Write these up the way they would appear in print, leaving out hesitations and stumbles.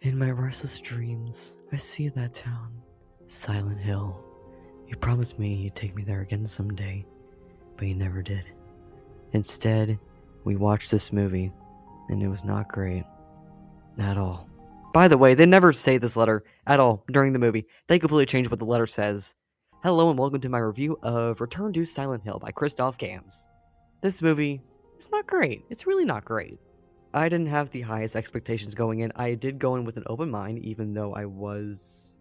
In my restless dreams, I see that town, Silent Hill. You promised me you'd take me there again someday, but you never did. Instead, we watched this movie, and it was not great. At all. By the way, they never say this letter at all during the movie. They completely change what the letter says. Hello and welcome to my review of Return to Silent Hill by Christoph Gans. This movie, it's not great. It's really not great. I didn't have the highest expectations going in. I did go in with an open mind, even though I was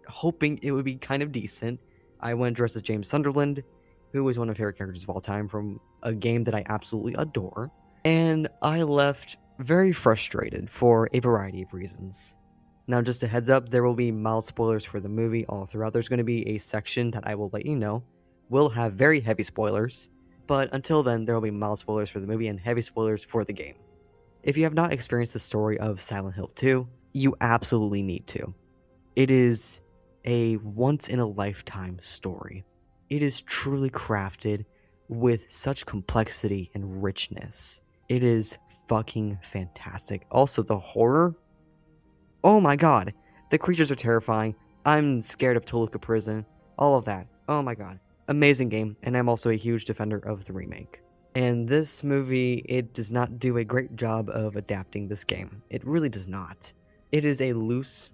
hoping it would be kind of decent. I went dressed as James Sunderland, who is one of my favorite characters of all time from a game that I absolutely adore. And I left very frustrated for a variety of reasons. Now, just a heads up, there will be mild spoilers for the movie all throughout. There's going to be a section that I will let you know will have very heavy spoilers, but until then, there will be mild spoilers for the movie and heavy spoilers for the game. If you have not experienced the story of Silent Hill 2, you absolutely need to. It is a once-in-a-lifetime story. It is truly crafted with such complexity and richness. It is fucking fantastic. Also, the horror. Oh my god. The creatures are terrifying. I'm scared of Toluca Prison. All of that. Oh my god. Amazing game, and I'm also a huge defender of the remake. And this movie, it does not do a great job of adapting this game. It really does not. It is a loose,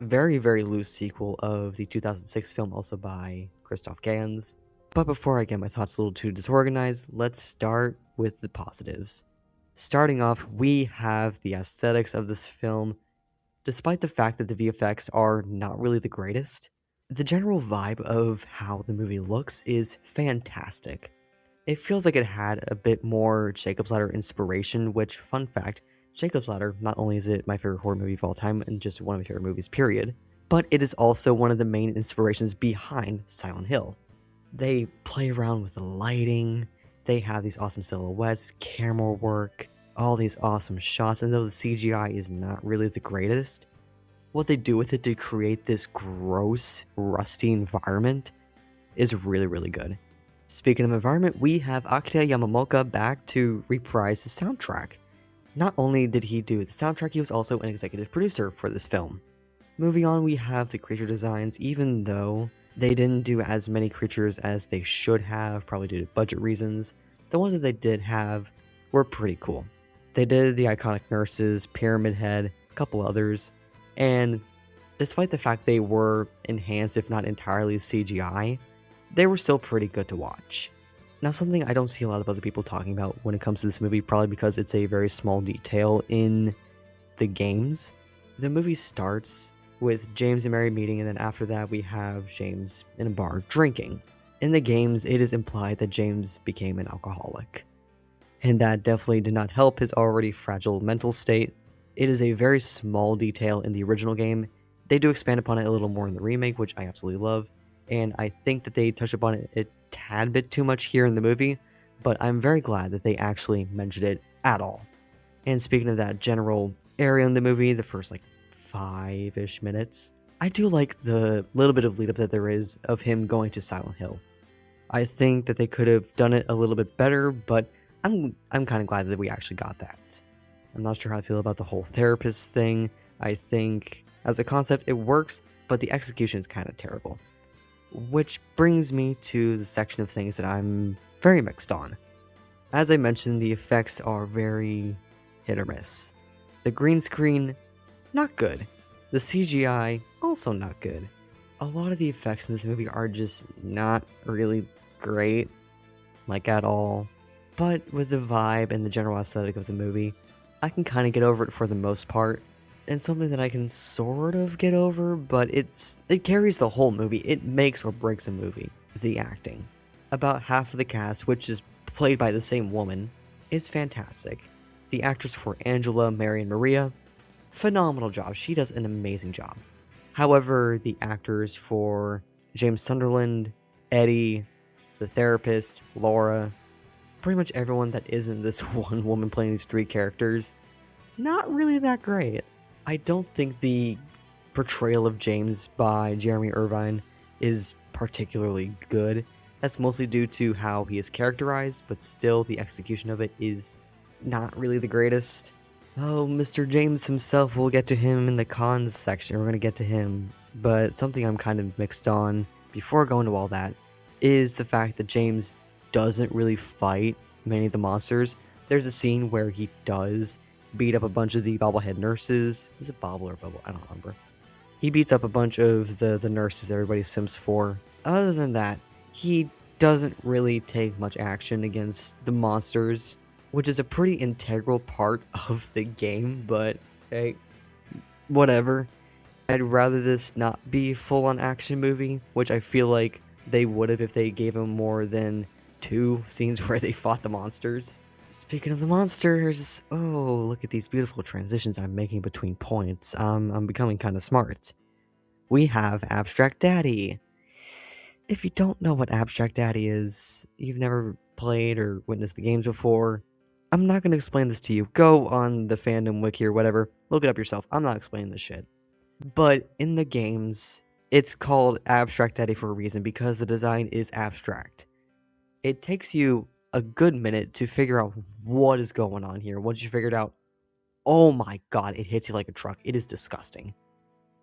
very, very loose sequel of the 2006 film, also by Christoph Gans. But before I get my thoughts a little too disorganized, let's start with the positives. Starting off, we have the aesthetics of this film. Despite the fact that the VFX are not really the greatest, the general vibe of how the movie looks is fantastic. It feels like it had a bit more Jacob's Ladder inspiration, which, fun fact, Jacob's Ladder, not only is it my favorite horror movie of all time and just one of my favorite movies, period, but it is also one of the main inspirations behind Silent Hill. They play around with the lighting, they have these awesome silhouettes, camera work, all these awesome shots, and though the CGI is not really the greatest, what they do with it to create this gross, rusty environment is really, really good. Speaking of environment, we have Akira Yamamoto back to reprise the soundtrack. Not only did he do the soundtrack, he was also an executive producer for this film. Moving on, we have the creature designs. Even though they didn't do as many creatures as they should have, probably due to budget reasons, the ones that they did have were pretty cool. They did the iconic nurses, Pyramid Head, a couple others, and despite the fact they were enhanced, if not entirely CGI, they were still pretty good to watch. Now, something I don't see a lot of other people talking about when it comes to this movie, probably because it's a very small detail in the games. The movie starts with James and Mary meeting, and then after that we have James in a bar drinking. In the games, it is implied that James became an alcoholic, and that definitely did not help his already fragile mental state. It is a very small detail in the original game. They do expand upon it a little more in the remake, which I absolutely love. And I think that they touch upon it a tad bit too much here in the movie, but I'm very glad that they actually mentioned it at all. And speaking of that general area in the movie, the first 5-ish minutes, I do like the little bit of lead up that there is of him going to Silent Hill. I think that they could have done it a little bit better, but I'm kind of glad that we actually got that. I'm not sure how I feel about the whole therapist thing. I think as a concept it works, but the execution is kind of terrible. Which brings me to the section of things that I'm very mixed on. As I mentioned, the effects are very hit or miss. The green screen, not good. The CGI, also not good. A lot of the effects in this movie are just not really great, at all. But with the vibe and the general aesthetic of the movie, I can kind of get over it for the most part. And something that I can sort of get over, but it carries the whole movie. It makes or breaks a movie. The acting. About half of the cast, which is played by the same woman, is fantastic. The actress for Angela, Mary, and Maria, phenomenal job. She does an amazing job. However, the actors for James Sunderland, Eddie, the therapist, Laura, pretty much everyone that isn't this one woman playing these three characters, not really that great. I don't think the portrayal of James by Jeremy Irvine is particularly good. That's mostly due to how he is characterized, but still the execution of it is not really the greatest. Oh, Mr. James himself, we'll get to him in the cons section. We're going to get to him. But something I'm kind of mixed on before going to all that is the fact that James doesn't really fight many of the monsters. There's a scene where he does beat up a bunch of the bobblehead nurses. Is it Bobble or Bubble? I don't remember. He beats up a bunch of the nurses everybody sims for. Other than that, he doesn't really take much action against the monsters, which is a pretty integral part of the game, but hey, whatever. I'd rather this not be full-on action movie, which I feel like they would have if they gave him more than 2 scenes where they fought the monsters. Speaking of the monsters, oh, look at these beautiful transitions I'm making between points. I'm becoming kind of smart. We have Abstract Daddy. If you don't know what Abstract Daddy is, you've never played or witnessed the games before, I'm not going to explain this to you. Go on the fandom wiki or whatever, look it up yourself. I'm not explaining this shit. But in the games, it's called Abstract Daddy for a reason because the design is abstract. It takes you a good minute to figure out what is going on here. Once you figure it out, oh my god, it hits you like a truck. It is disgusting.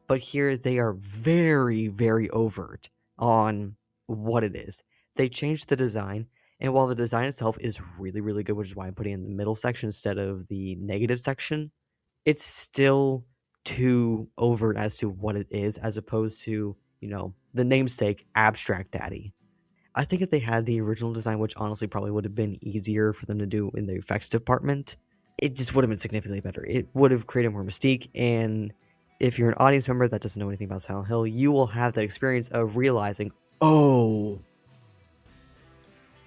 But here they are very, very overt on what it is. They changed the design, and while the design itself is really, really good, which is why I'm putting it in the middle section instead of the negative section, it's still too overt as to what it is, as opposed to, the namesake Abstract Daddy. I think if they had the original design, which honestly probably would have been easier for them to do in the effects department, it just would have been significantly better. It would have created more mystique, and if you're an audience member that doesn't know anything about Silent Hill, you will have that experience of realizing, oh,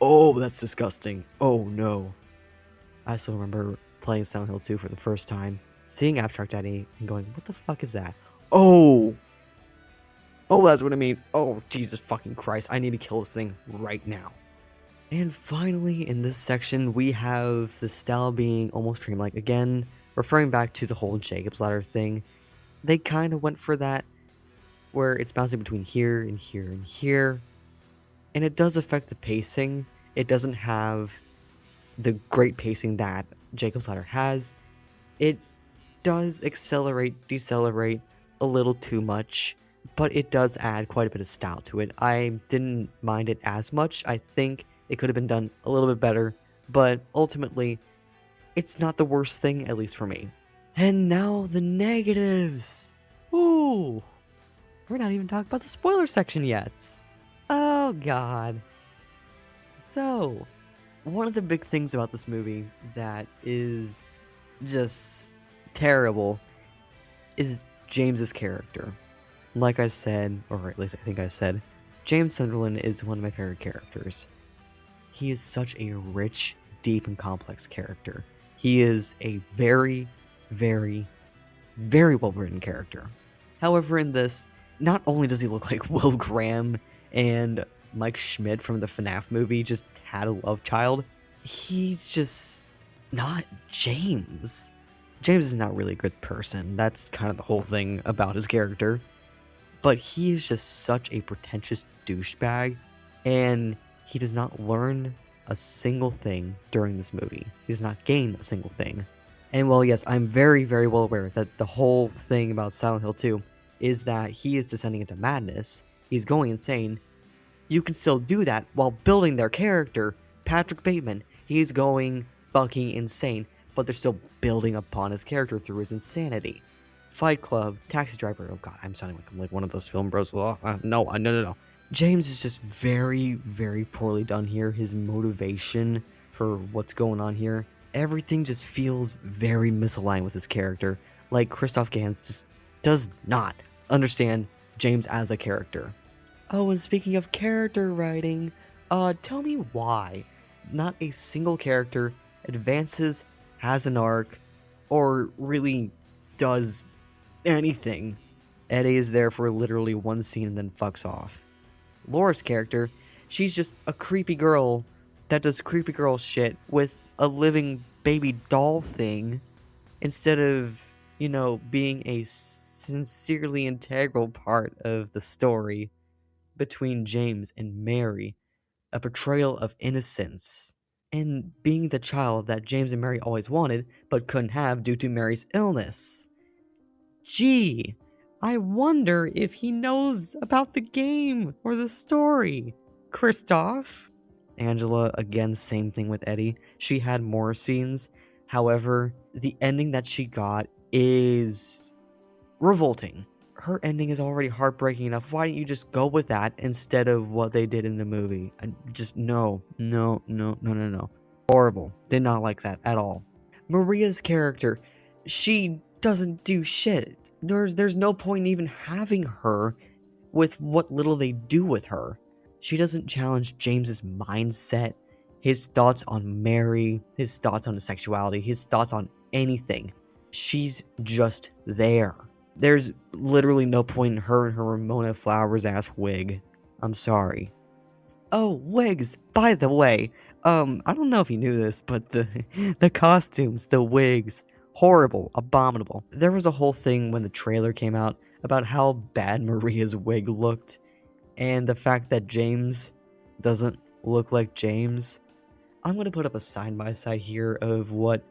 that's disgusting. Oh no. I still remember playing Silent Hill 2 for the first time, seeing Abstract Daddy, and going, what the fuck is that? Oh! Oh, that's what I mean. Oh, Jesus fucking Christ. I need to kill this thing right now. And finally, in this section, we have the style being almost dreamlike. Again, referring back to the whole Jacob's Ladder thing, they kind of went for that, where it's bouncing between here and here and here. And it does affect the pacing. It doesn't have the great pacing that Jacob's Ladder has. It does accelerate, decelerate a little too much, but it does add quite a bit of style to it. I didn't mind it as much. I think it could have been done a little bit better, but ultimately, it's not the worst thing, at least for me. And now the negatives. Ooh, we're not even talking about the spoiler section yet. Oh god. So, one of the big things about this movie that is just terrible is James's character. Like I said, or at least I think I said, James Sunderland is one of my favorite characters. He is such a rich, deep, and complex character. He is a very, very, very well written character. However, in this, not only does he look like Will Graham and Mike Schmidt from the FNAF movie just had a love child, he's just not James. James is not really a good person. That's kind of the whole thing about his character. But he is just such a pretentious douchebag, and he does not learn a single thing during this movie. He does not gain a single thing. And while yes, I'm very, very well aware that the whole thing about Silent Hill 2 is that he is descending into madness, he's going insane, you can still do that while building their character, Patrick Bateman. He's going fucking insane, but they're still building upon his character through his insanity. Fight Club, Taxi Driver. Oh god, I'm sounding like I'm like one of those film bros. No. James is just very, very poorly done here. His motivation for what's going on here, everything just feels very misaligned with his character. Like Christoph Gans just does not understand James as a character. Oh, and speaking of character writing, tell me why not a single character advances, has an arc, or really does anything. Eddie is there for literally one scene and then fucks off. Laura's character, she's just a creepy girl that does creepy girl shit with a living baby doll thing instead of, being a sincerely integral part of the story between James and Mary, a portrayal of innocence. and being the child that James and Mary always wanted but couldn't have due to Mary's illness. Gee, I wonder if he knows about the game or the story. Kristoff? Angela, again, same thing with Eddie. She had more scenes. However, the ending that she got is revolting. Her ending is already heartbreaking enough. Why don't you just go with that instead of what they did in the movie? Just no. Horrible. Did not like that at all. Maria's character, she doesn't do shit. There's no point in even having her with what little they do with her. She doesn't challenge James's mindset, his thoughts on Mary, his thoughts on his sexuality, his thoughts on anything. She's just there. There's literally no point in her and her Ramona Flowers ass wig. I'm sorry. Oh, wigs, by the way. I don't know if you knew this, but the costumes, the wigs, horrible, abominable. There was a whole thing when the trailer came out about how bad Maria's wig looked, and the fact that James doesn't look like James. I'm gonna put up a side-by-side here of what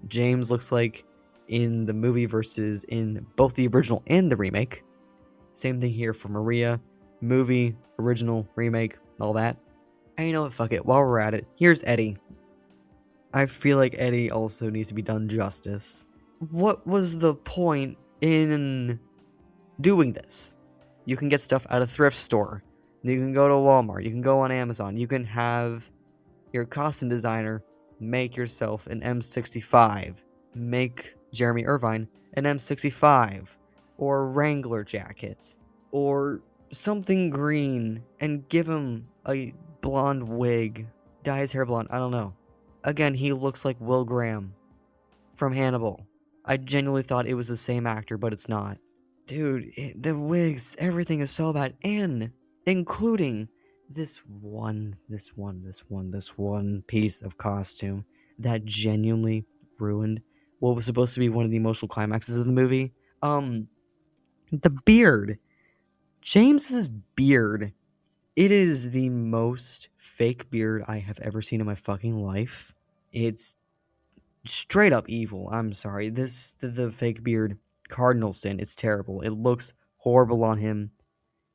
James looks like in the movie versus in both the original and the remake. Same thing here for Maria. Movie, original, remake, all that. And you know what, fuck it, while we're at it, here's Eddie. I feel like Eddie also needs to be done justice. What was the point in doing this? You can get stuff at a thrift store. You can go to Walmart. You can go on Amazon. You can have your costume designer make yourself an M65. Make Jeremy Irvine an M65. Or Wrangler jackets. Or something green and give him a blonde wig. Dye his hair blonde. I don't know. Again, he looks like Will Graham from Hannibal. I genuinely thought it was the same actor, but it's not. Dude, the wigs, everything is so bad, and including this one piece of costume that genuinely ruined what was supposed to be one of the emotional climaxes of the movie. The beard. James's beard. It is the most fake beard I have ever seen in my fucking life. It's straight up evil. I'm sorry. The fake beard, cardinal sin. It's terrible. It looks horrible on him.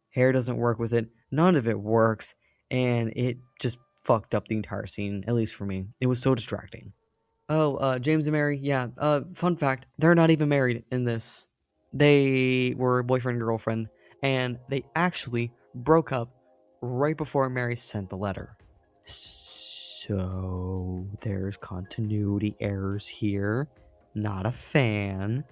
Hair doesn't work with it. None of it works, and it just fucked up the entire scene. At least for me, it was so distracting. Oh, James and Mary. Yeah. Fun fact: they're not even married in this. They were boyfriend and girlfriend, and they actually broke up right before Mary sent the letter. So there's continuity errors here. Not a fan.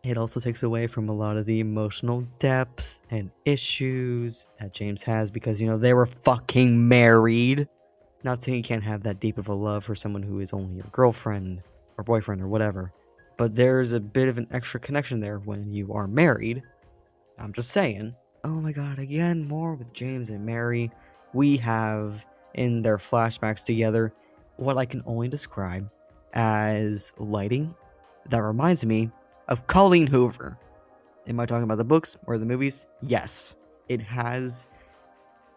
It also takes away from a lot of the emotional depth and issues that James has because, you know, they were fucking married. Not saying you can't have that deep of a love for someone who is only your girlfriend or boyfriend or whatever. But there's a bit of an extra connection there when you are married. I'm just saying. Oh my god, again, more with James and Mary. We have, in their flashbacks together, what I can only describe as lighting that reminds me of Colleen Hoover. Am I talking about the books or the movies? Yes. It has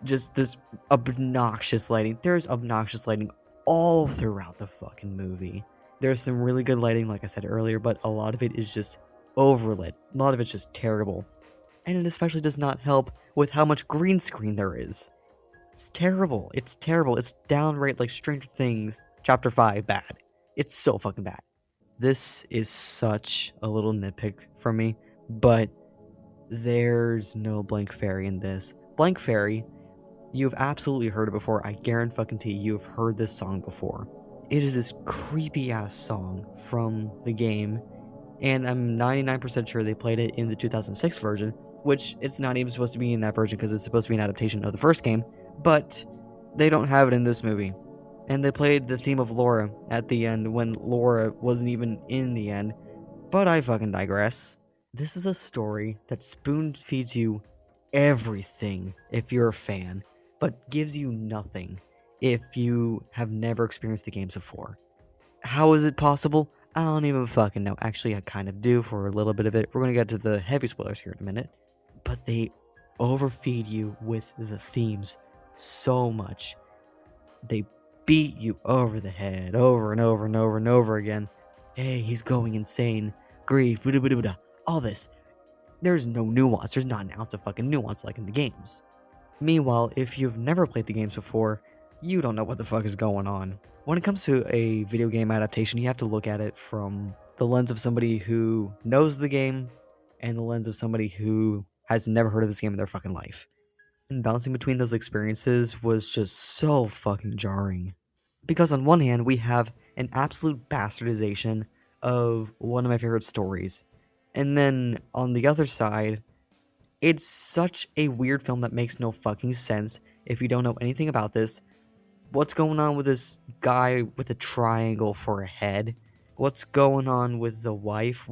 just this obnoxious lighting. There's obnoxious lighting all throughout the fucking movie. There's some really good lighting, like I said earlier, but a lot of it is just overlit. A lot of it's just terrible. And it especially does not help with how much green screen there is. It's terrible. It's terrible. It's downright like Stranger Things Chapter 5 bad. It's so fucking bad. This is such a little nitpick from me, but there's no Blank Fairy in this. Blank Fairy, you've absolutely heard it before. I guarantee you've heard this song before. It is this creepy ass song from the game, and I'm 99% sure they played it in the 2006 version, which it's not even supposed to be in that version because it's supposed to be an adaptation of the first game, but they don't have it in this movie. And they played the theme of Laura at the end when Laura wasn't even in the end. But I fucking digress. This is a story that spoon feeds you everything if you're a fan, but gives you nothing if you have never experienced the games before. How is it possible? I don't even fucking know. Actually, I kind of do for a little bit of it. We're gonna get to the heavy spoilers here in a minute. But they overfeed you with the themes so much. They beat you over the head over and over and over and over again. Hey, he's going insane. Grief, blah, blah, blah, blah, all this. There's no nuance. There's not an ounce of fucking nuance like in the games. Meanwhile, if you've never played the games before, you don't know what the fuck is going on. When it comes to a video game adaptation, you have to look at it from the lens of somebody who knows the game and the lens of somebody who has never heard of this game in their fucking life. And bouncing between those experiences was just so fucking jarring. Because on one hand, we have an absolute bastardization of one of my favorite stories. And then on the other side, it's such a weird film that makes no fucking sense if you don't know anything about this. What's going on with this guy with a triangle for a head? What's going on with the wife?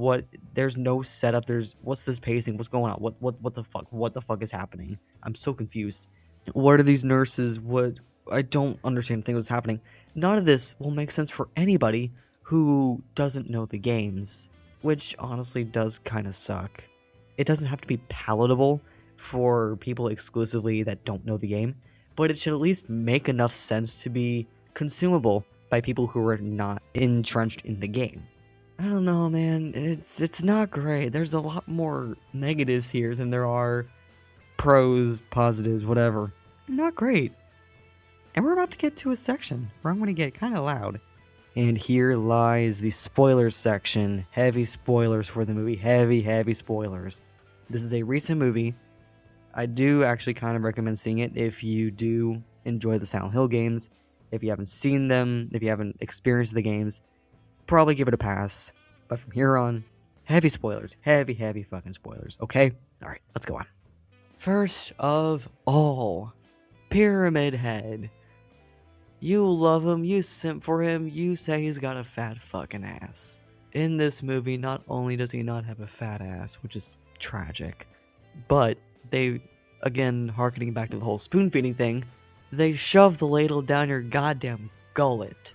There's no setup. What's this pacing? What's going on? What the fuck? What the fuck is happening? I'm so confused. What are these nurses? I don't understand the thing that's happening. None of this will make sense for anybody who doesn't know the games, which honestly does kind of suck. It doesn't have to be palatable for people exclusively that don't know the game, but it should at least make enough sense to be consumable by people who are not entrenched in the game. I don't know, man. It's not great. There's a lot more negatives here than there are pros, positives, whatever. Not great. And we're about to get to a section where I'm going to get kind of loud. And here lies the spoilers section. Heavy spoilers for the movie. Heavy spoilers. This is a recent movie. I do actually kind of recommend seeing it if you do enjoy the Silent Hill games. If you haven't seen them, if you haven't experienced the games, probably give it a pass. But from here on, heavy spoilers. Heavy fucking spoilers. Okay? Alright, let's go on. First of all, Pyramid Head. You love him, you simp for him, you say he's got a fat fucking ass. In this movie, not only does he not have a fat ass, which is tragic, but they, again, harkening back to the whole spoon feeding thing, they shove the ladle down your goddamn gullet.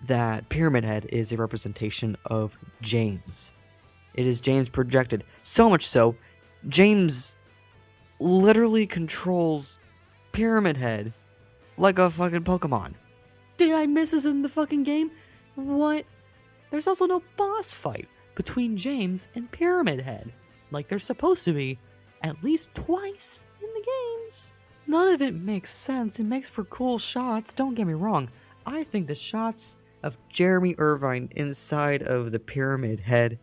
That Pyramid Head is a representation of James. It is James projected. So much so, James literally controls Pyramid Head like a fucking Pokemon. Did I miss this in the fucking game? What? There's also no boss fight between James and Pyramid Head, like there's supposed to be at least twice in the games. None of it makes sense. It makes for cool shots, don't get me wrong. I think the shots of Jeremy Irvine inside of the Pyramid Head,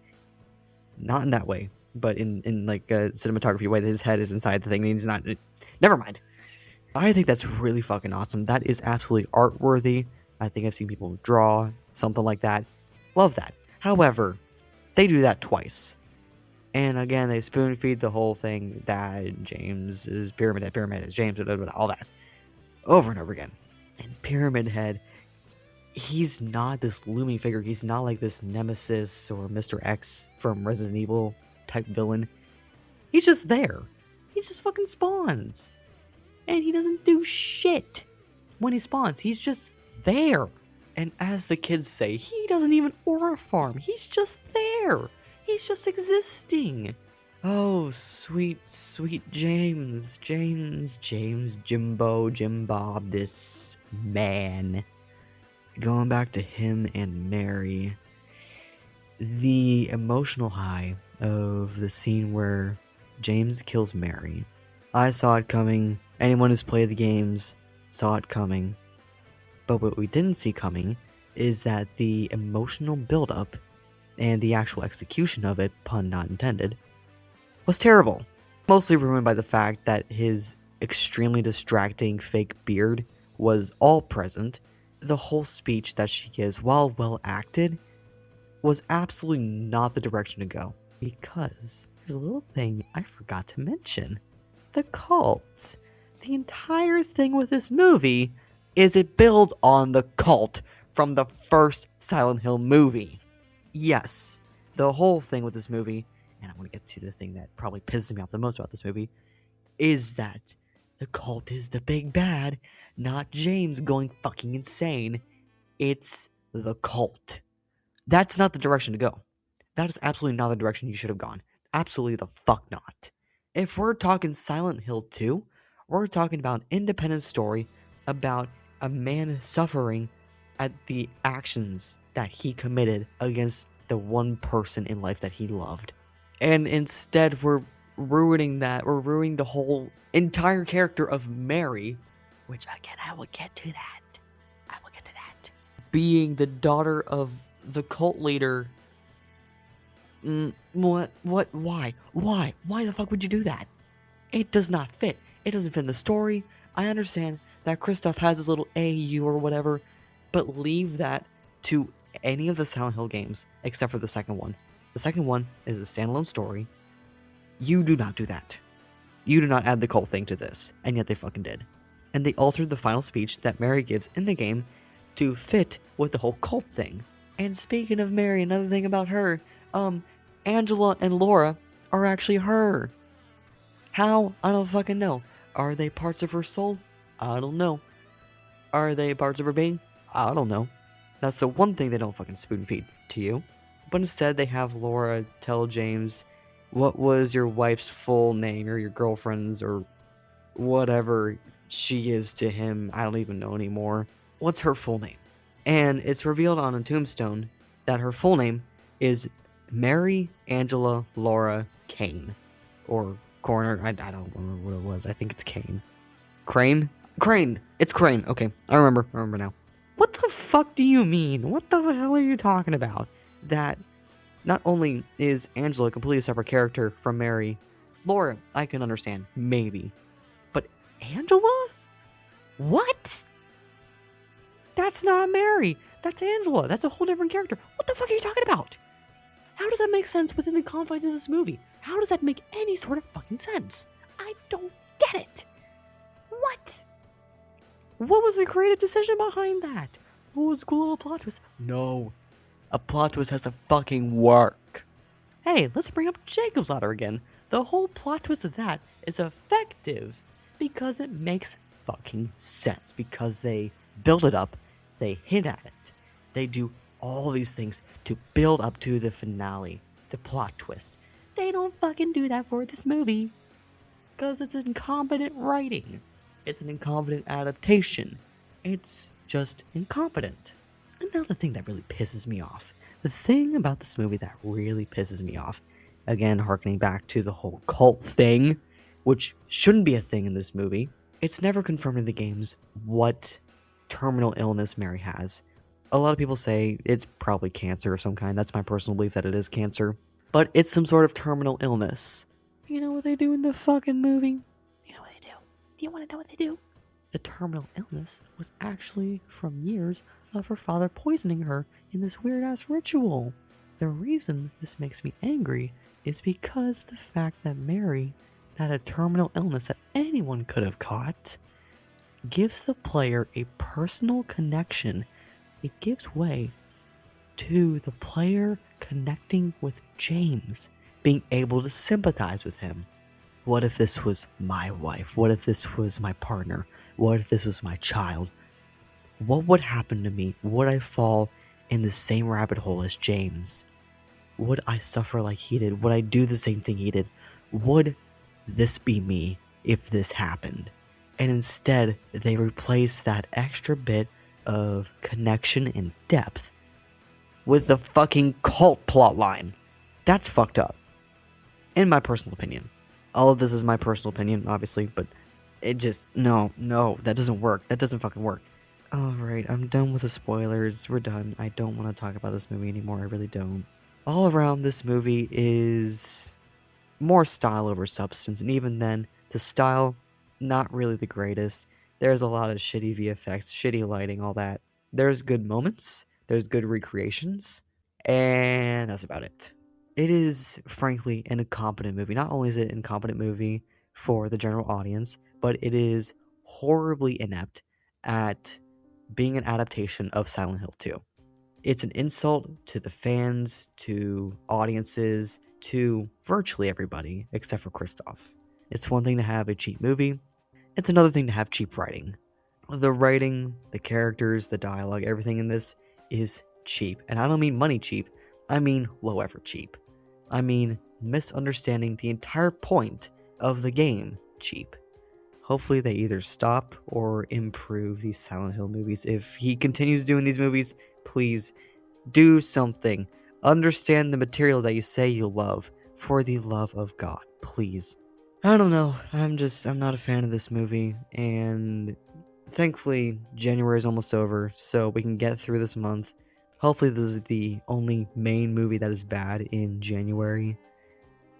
not in that way, but in like a cinematography way, that his head is inside the thing and he's not. Never mind. I think that's really fucking awesome. That is absolutely art worthy. I think I've seen people draw something like that. Love that. However, they do that twice. And again, they spoon feed the whole thing that James is Pyramid Head is James, all that. Over and over again. And Pyramid Head, he's not this looming figure. He's not like this Nemesis or Mr. X from Resident Evil type villain. He's just there. He just fucking spawns. And he doesn't do shit when he spawns. He's just there. And as the kids say, he doesn't even aura farm. He's just there. He's just existing. Oh, sweet James. Jim Bob, this man. Going back to him and Mary. The emotional high of the scene where James kills Mary. I saw it coming. Anyone who's played the games saw it coming. But what we didn't see coming is that the emotional buildup and the actual execution of it, pun not intended, was terrible. Mostly ruined by the fact that his extremely distracting fake beard was all present. The whole speech that she gives, while well acted, was absolutely not the direction to go. Because there's a little thing I forgot to mention. The cult. The entire thing with this movie is it builds on the cult from the first Silent Hill movie. Yes, the whole thing with this movie, and I want to get to the thing that probably pisses me off the most about this movie, is that the cult is the big bad, not James going fucking insane. It's the cult. That's not the direction to go. That is absolutely not the direction you should have gone. Absolutely the fuck not. If we're talking Silent Hill 2, we're talking about an independent story about a man suffering at the actions that he committed against the one person in life that he loved. And instead, we're ruining that. We're ruining the whole entire character of Mary, which again, I will get to that. I will get to that. Being the daughter of the cult leader. What? Why? Why the fuck would you do that? It does not fit. It doesn't fit in the story. I understand that Kristoff has his little AU or whatever, but leave that to any of the Silent Hill games except for the second one. The second one is a standalone story. You do not do that. You do not add the cult thing to this, and yet they fucking did. And they altered the final speech that Mary gives in the game to fit with the whole cult thing. And speaking of Mary, another thing about her, Angela and Laura are actually her. How? I don't fucking know. Are they parts of her soul? I don't know. Are they parts of her being? I don't know. That's the one thing they don't fucking spoon feed to you. But instead they have Laura tell James, what was your wife's full name, or your girlfriend's, or whatever she is to him. I don't even know anymore. What's her full name? And it's revealed on a tombstone that her full name is Mary Angela Laura Kane. Or Coroner, I don't remember what it was. I think it's Kane. Crane? Crane! It's Crane. Okay, I remember now. What the fuck do you mean? What the hell are you talking about? That not only is Angela a completely separate character from Mary, Laura, I can understand, maybe. But Angela? What? That's not Mary. That's Angela. That's a whole different character. What the fuck are you talking about? How does that make sense within the confines of this movie? How does that make any sort of fucking sense? I don't get it. What? What was the creative decision behind that? What was a cool little plot twist? No. A plot twist has to fucking work. Hey, let's bring up Jacob's Ladder again. The whole plot twist of that is effective because it makes fucking sense. Because they build it up, they hint at it, they do all these things to build up to the finale, the plot twist. They don't fucking do that for this movie. Because it's incompetent writing. It's an incompetent adaptation. It's just incompetent. Another thing that really pisses me off. The thing about this movie that really pisses me off, again, harkening back to the whole cult thing, which shouldn't be a thing in this movie, it's never confirmed in the games what terminal illness Mary has. A lot of people say it's probably cancer of some kind. That's my personal belief, that it is cancer. But it's some sort of terminal illness. You know what they do in the fucking movie? You know what they do? Do you want to know what they do? The terminal illness was actually from years of her father poisoning her in this weird-ass ritual. The reason this makes me angry is because the fact that Mary had a terminal illness that anyone could have caught gives the player a personal connection. It gives way to the player connecting with James, being able to sympathize with him. What if this was my wife? What if this was my partner? What if this was my child? What would happen to me? Would I fall in the same rabbit hole as James? Would I suffer like he did? Would I do the same thing he did? Would this be me if this happened? And instead, they replace that extra bit of connection and depth with the fucking cult plotline. That's fucked up. In my personal opinion. All of this is my personal opinion, obviously, but it just, no, that doesn't work. That doesn't fucking work. Alright, I'm done with the spoilers. We're done. I don't want to talk about this movie anymore. I really don't. All around, this movie is more style over substance, and even then, the style, not really the greatest. There's a lot of shitty VFX, shitty lighting, all that. There's good moments, there's good recreations, and that's about it. It is, frankly, an incompetent movie. Not only is it an incompetent movie for the general audience, but it is horribly inept at being an adaptation of Silent Hill 2. It's an insult to the fans, to audiences, to virtually everybody, except for Kristoff. It's one thing to have a cheap movie. It's another thing to have cheap writing. The writing, the characters, the dialogue, everything in this is cheap. And I don't mean money cheap. I mean low effort cheap. I mean misunderstanding the entire point of the game cheap. hopefully they either stop or improve these Silent Hill movies. If he continues doing these movies, please do something. Understand the material that you say you love. For the love of God, please. I don't know. I'm not a fan of this movie, and thankfully January is almost over, so we can get through this month. Hopefully this is the only main movie that is bad in January.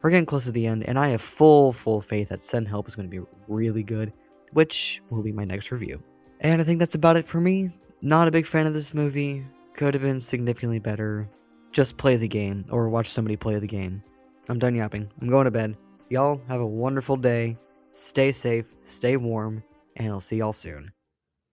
We're getting close to the end, and I have full faith that Send Help is going to be really good, which will be my next review. And I think that's about it for me. Not a big fan of this movie. Could have been significantly better. Just play the game, or watch somebody play the game. I'm done yapping. I'm going to bed. Y'all have a wonderful day. Stay safe, stay warm, and I'll see y'all soon.